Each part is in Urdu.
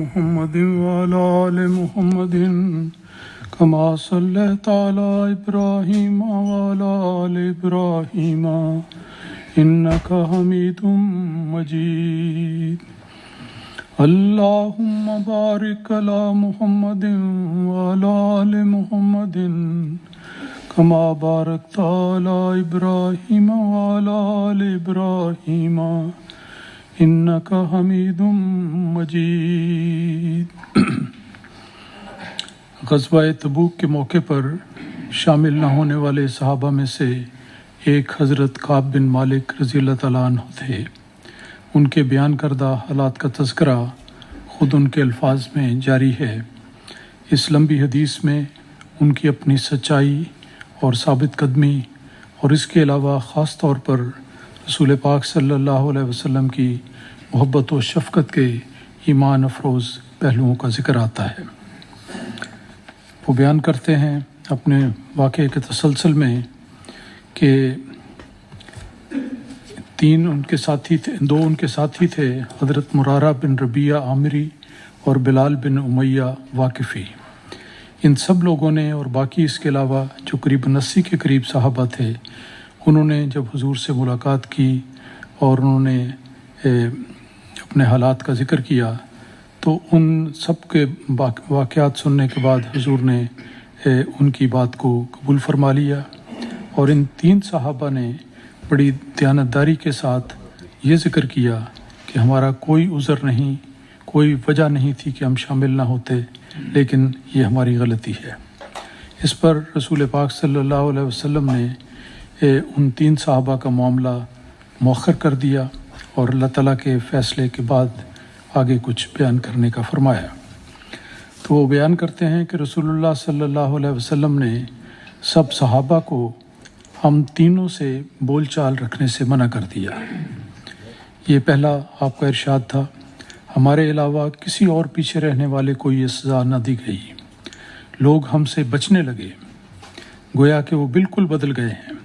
محمد وعلى آل محمد كما صليت على إبراهيم وعلى آل إبراهيم إنك حميد مجيد اللهم بارك على محمد وعلى آل محمد كما باركت على إبراهيم وعلى آل إبراهيم إنك حميد مجيد۔ غزوہ تبوک کے موقع پر شامل نہ ہونے والے صحابہ میں سے ایک حضرت کعب بن مالک رضی اللہ تعالیٰ عنہ تھے۔ ان کے بیان کردہ حالات کا تذکرہ خود ان کے الفاظ میں جاری ہے۔ اس لمبی حدیث میں ان کی اپنی سچائی اور ثابت قدمی اور اس کے علاوہ خاص طور پر رسول پاک صلی اللہ علیہ وسلم کی محبت و شفقت کے ایمان افروز پہلوؤں کا ذکر آتا ہے۔ وہ بیان کرتے ہیں اپنے واقعے کے تسلسل میں کہ دو ان کے ساتھی تھے، حضرت مرارہ بن ربیعہ عامری اور بلال بن امیہ واقفی۔ ان سب لوگوں نے اور باقی اس کے علاوہ جو قریب 80 کے قریب صحابہ تھے، انہوں نے جب حضور سے ملاقات کی اور انہوں نے اپنے حالات کا ذکر کیا تو ان سب کے واقعات سننے کے بعد حضور نے ان کی بات کو قبول فرما لیا، اور ان 3 صحابہ نے بڑی دیانتداری کے ساتھ یہ ذکر کیا کہ ہمارا کوئی عذر نہیں، کوئی وجہ نہیں تھی کہ ہم شامل نہ ہوتے، لیکن یہ ہماری غلطی ہے۔ اس پر رسول پاک صلی اللہ علیہ وسلم نے ان 3 صحابہ کا معاملہ مؤخر کر دیا اور اللہ تعالیٰ کے فیصلے کے بعد آگے کچھ بیان کرنے کا فرمایا۔ تو وہ بیان کرتے ہیں کہ رسول اللہ صلی اللہ علیہ وسلم نے سب صحابہ کو ہم تینوں سے بول چال رکھنے سے منع کر دیا۔ یہ پہلا آپ کا ارشاد تھا، ہمارے علاوہ کسی اور پیچھے رہنے والے کو یہ سزا نہ دی گئی۔ لوگ ہم سے بچنے لگے، گویا کہ وہ بالکل بدل گئے ہیں۔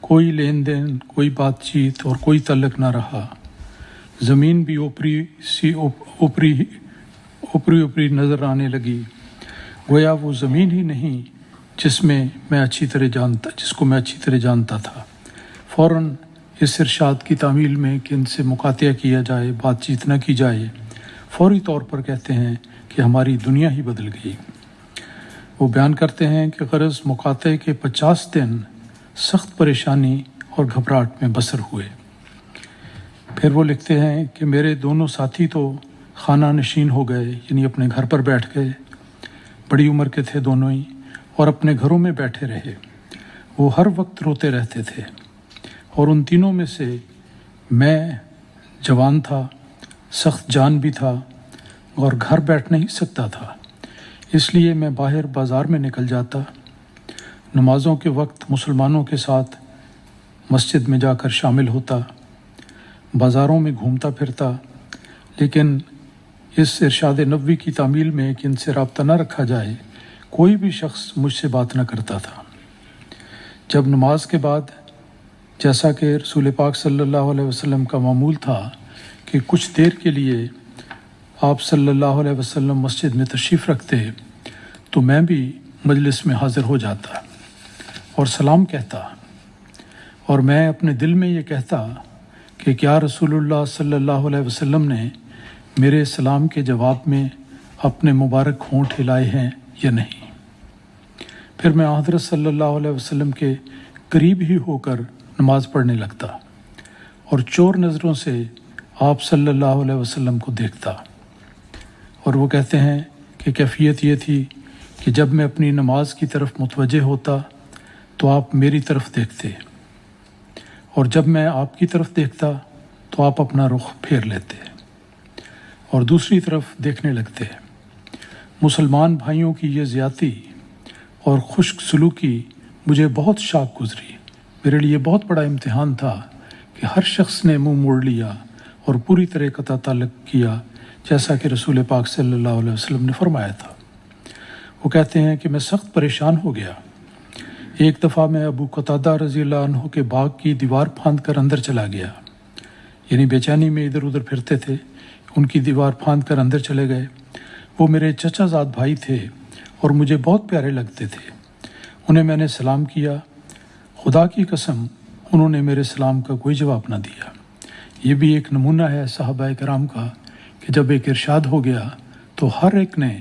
کوئی لین دین، کوئی بات چیت اور کوئی تعلق نہ رہا۔ زمین بھی اوپری نظر آنے لگی، گویا وہ زمین ہی نہیں جس کو میں اچھی طرح جانتا تھا۔ فوراً اس ارشاد کی تعمیل میں کہ ان سے مقاطعہ کیا جائے، بات چیت نہ کی جائے، فوری طور پر کہتے ہیں کہ ہماری دنیا ہی بدل گئی۔ وہ بیان کرتے ہیں کہ غرض مقاطعے کے 50 دن سخت پریشانی اور گھبراہٹ میں بسر ہوئے۔ پھر وہ لکھتے ہیں کہ میرے دونوں ساتھی تو خانہ نشین ہو گئے، یعنی اپنے گھر پر بیٹھ گئے، بڑی عمر کے تھے دونوں ہی، اور اپنے گھروں میں بیٹھے رہے۔ وہ ہر وقت روتے رہتے تھے، اور ان تینوں میں سے میں جوان تھا، سخت جان بھی تھا، اور گھر بیٹھ نہیں سکتا تھا، اس لیے میں باہر بازار میں نکل جاتا، نمازوں کے وقت مسلمانوں کے ساتھ مسجد میں جا کر شامل ہوتا، بازاروں میں گھومتا پھرتا، لیکن اس ارشاد نبوی کی تعمیل میں کہ ان سے رابطہ نہ رکھا جائے، کوئی بھی شخص مجھ سے بات نہ کرتا تھا۔ جب نماز کے بعد، جیسا کہ رسول پاک صلی اللہ علیہ وسلم کا معمول تھا کہ کچھ دیر کے لیے آپ صلی اللہ علیہ وسلم مسجد میں تشریف رکھتے، تو میں بھی مجلس میں حاضر ہو جاتا اور سلام کہتا، اور میں اپنے دل میں یہ کہتا کہ کیا رسول اللہ صلی اللہ علیہ وسلم نے میرے سلام کے جواب میں اپنے مبارک ہونٹ ہلائے ہیں یا نہیں۔ پھر میں حضرت صلی اللہ علیہ وسلم کے قریب ہی ہو کر نماز پڑھنے لگتا اور چور نظروں سے آپ صلی اللہ علیہ وسلم کو دیکھتا۔ اور وہ کہتے ہیں کہ کیفیت یہ تھی کہ جب میں اپنی نماز کی طرف متوجہ ہوتا تو آپ میری طرف دیکھتے، اور جب میں آپ کی طرف دیکھتا تو آپ اپنا رخ پھیر لیتے اور دوسری طرف دیکھنے لگتے۔ مسلمان بھائیوں کی یہ زیادتی اور خشک سلوکی مجھے بہت شاق گزری۔ میرے لیے بہت بڑا امتحان تھا کہ ہر شخص نے منہ موڑ لیا اور پوری طرح قطع تعلق کیا، جیسا کہ رسول پاک صلی اللہ علیہ وسلم نے فرمایا تھا۔ وہ کہتے ہیں کہ میں سخت پریشان ہو گیا۔ ایک دفعہ میں ابو قتادہ رضی اللہ عنہ کے باغ کی دیوار پھاند کر اندر چلا گیا، یعنی بے چینی میں ادھر ادھر پھرتے تھے ان کی دیوار پھاند کر اندر چلے گئے۔ وہ میرے چچا زاد بھائی تھے اور مجھے بہت پیارے لگتے تھے۔ انہیں میں نے سلام کیا، خدا کی قسم انہوں نے میرے سلام کا کوئی جواب نہ دیا۔ یہ بھی ایک نمونہ ہے صحابہ کرام کا کہ جب ایک ارشاد ہو گیا تو ہر ایک نے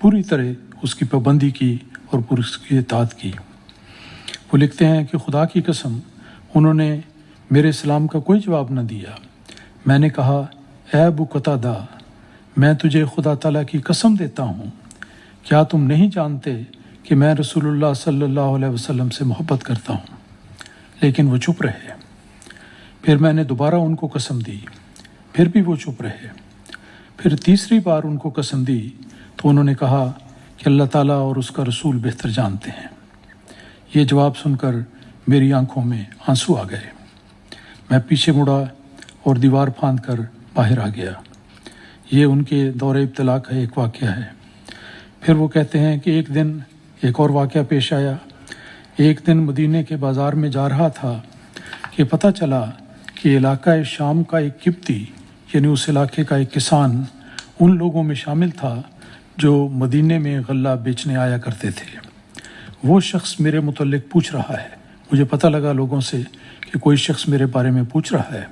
پوری طرح اس کی پابندی کی اور پوری اس کی اطاعت کی۔ وہ لکھتے ہیں کہ خدا کی قسم انہوں نے میرے سلام کا کوئی جواب نہ دیا۔ میں نے کہا، اے ابو قتادہ، میں تجھے خدا تعالیٰ کی قسم دیتا ہوں، کیا تم نہیں جانتے کہ میں رسول اللہ صلی اللہ علیہ وسلم سے محبت کرتا ہوں؟ لیکن وہ چپ رہے۔ پھر میں نے دوبارہ ان کو قسم دی، پھر بھی وہ چپ رہے۔ پھر تیسری بار ان کو قسم دی تو انہوں نے کہا کہ اللہ تعالیٰ اور اس کا رسول بہتر جانتے ہیں۔ یہ جواب سن کر میری آنکھوں میں آنسو آ گئے۔ میں پیچھے مڑا اور دیوار پھاند کر باہر آ گیا۔ یہ ان کے دور ابتلا کا ایک واقعہ ہے۔ پھر وہ کہتے ہیں کہ ایک دن ایک اور واقعہ پیش آیا۔ ایک دن مدینے کے بازار میں جا رہا تھا کہ پتہ چلا کہ علاقہ شام کا ایک قبطی، یعنی اس علاقے کا ایک کسان، ان لوگوں میں شامل تھا جو مدینے میں غلہ بیچنے آیا کرتے تھے۔ وہ شخص میرے متعلق پوچھ رہا ہے۔ مجھے پتہ لگا لوگوں سے کہ کوئی شخص میرے بارے میں پوچھ رہا ہے،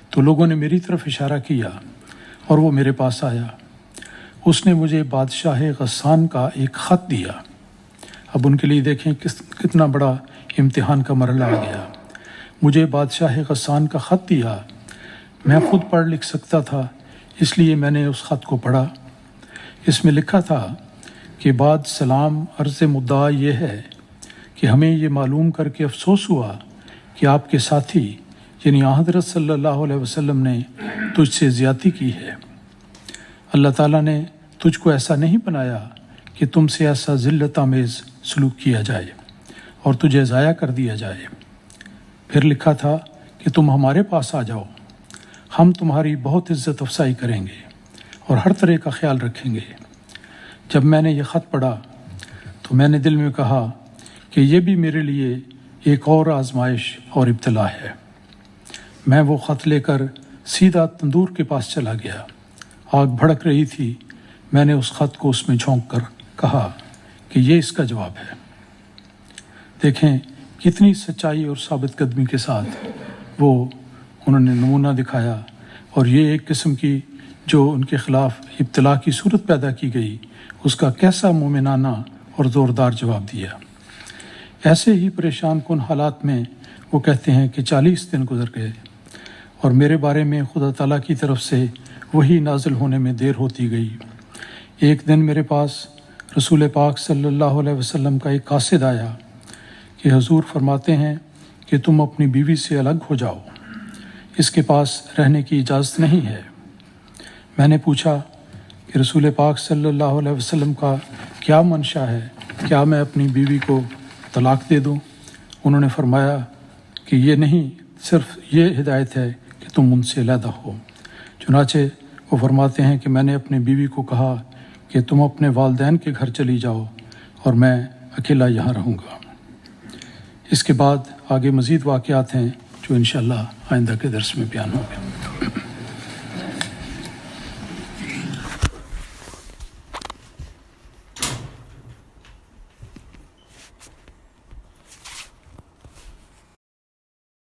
تو لوگوں نے میری طرف اشارہ کیا اور وہ میرے پاس آیا۔ اس نے مجھے بادشاہ غسان کا ایک خط دیا۔ اب ان کے لیے دیکھیں کتنا بڑا امتحان کا مرحلہ آ گیا۔ مجھے بادشاہ غسان کا خط دیا۔ میں خود پڑھ لکھ سکتا تھا، اس لیے میں نے اس خط کو پڑھا۔ اس میں لکھا تھا کہ بعد سلام عرض مدعا یہ ہے کہ ہمیں یہ معلوم کر کے افسوس ہوا کہ آپ کے ساتھی یعنی حضرت صلی اللہ علیہ وسلم نے تجھ سے زیادتی کی ہے۔ اللہ تعالیٰ نے تجھ کو ایسا نہیں بنایا کہ تم سے ایسا ذلت آمیز سلوک کیا جائے اور تجھے ضائع کر دیا جائے۔ پھر لکھا تھا کہ تم ہمارے پاس آ جاؤ، ہم تمہاری بہت عزت افزائی کریں گے اور ہر طرح کا خیال رکھیں گے۔ جب میں نے یہ خط پڑھا تو میں نے دل میں کہا کہ یہ بھی میرے لیے ایک اور آزمائش اور ابتلا ہے۔ میں وہ خط لے کر سیدھا تندور کے پاس چلا گیا۔ آگ بھڑک رہی تھی۔ میں نے اس خط کو اس میں جھونک کر کہا کہ یہ اس کا جواب ہے۔ دیکھیں کتنی سچائی اور ثابت قدمی کے ساتھ وہ انہوں نے نمونہ دکھایا، اور یہ ایک قسم کی جو ان کے خلاف ابتلا کی صورت پیدا کی گئی، اس کا کیسا مومنانہ اور زوردار جواب دیا۔ ایسے ہی پریشان کن حالات میں وہ کہتے ہیں کہ 40 دن گزر گئے اور میرے بارے میں خدا تعالیٰ کی طرف سے وہی نازل ہونے میں دیر ہوتی گئی۔ ایک دن میرے پاس رسول پاک صلی اللہ علیہ وسلم کا ایک قاصد آیا کہ حضور فرماتے ہیں کہ تم اپنی بیوی سے الگ ہو جاؤ، اس کے پاس رہنے کی اجازت نہیں ہے۔ میں نے پوچھا کہ رسول پاک صلی اللہ علیہ وسلم کا کیا منشا ہے، کیا میں اپنی بیوی کو طلاق دے دوں؟ انہوں نے فرمایا کہ یہ نہیں، صرف یہ ہدایت ہے کہ تم ان سے علیحدہ ہو۔ چنانچہ وہ فرماتے ہیں کہ میں نے اپنی بیوی کو کہا کہ تم اپنے والدین کے گھر چلی جاؤ اور میں اکیلا یہاں رہوں گا۔ اس کے بعد آگے مزید واقعات ہیں جو انشاءاللہ آئندہ کے درس میں بیان ہوں گے۔